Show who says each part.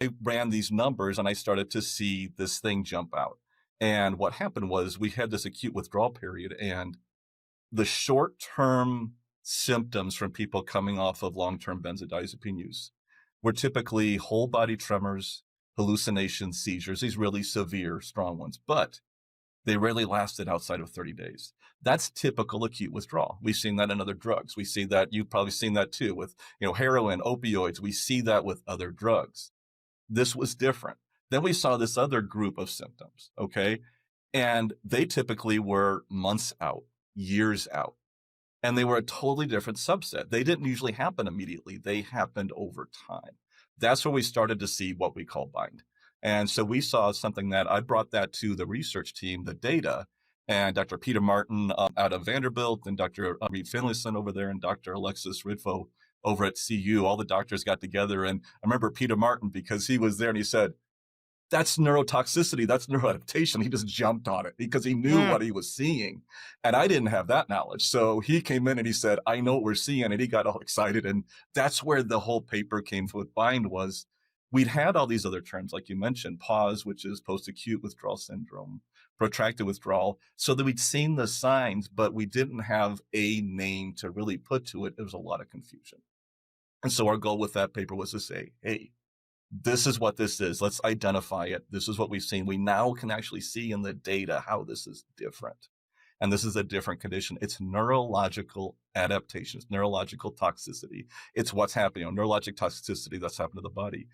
Speaker 1: I ran these numbers and I started to see this thing jump out. And what happened was we had this acute withdrawal period, and the short-term symptoms from people coming off of long-term benzodiazepine use were typically whole body tremors, hallucinations, seizures, these really severe, strong ones, but they rarely lasted outside of 30 days. That's typical acute withdrawal. We've seen that in other drugs. We see that, you've probably seen that too with, heroin, opioids. We see that with other drugs. This was different. Then we saw this other group of symptoms, okay? And they typically were months out, years out. And they were a totally different subset. They didn't usually happen immediately. They happened over time. That's where we started to see what we call bind. And so we saw something that I brought that to the research team, the data, and Dr. Peter Martin out of Vanderbilt, and Dr. Reed Finlayson over there, and Dr. Alexis Ridfo over at CU. All the doctors got together. And I remember Peter Martin, because he was there and he said, that's neurotoxicity. That's neuroadaptation. He just jumped on it because he knew what he was seeing. And I didn't have that knowledge. So he came in and he said, I know what we're seeing. And he got all excited. And that's where the whole paper came with bind was we'd had all these other terms, like you mentioned, pause, which is post-acute withdrawal syndrome, protracted withdrawal, so that we'd seen the signs, but we didn't have a name to really put to it. There was a lot of confusion. And so our goal with that paper was to say, hey, this is what this is. Let's identify it. This is what we've seen. We now can actually see in the data how this is different. And this is a different condition. It's neurological adaptations, neurological toxicity. It's what's happening, neurologic toxicity that's happened to the body.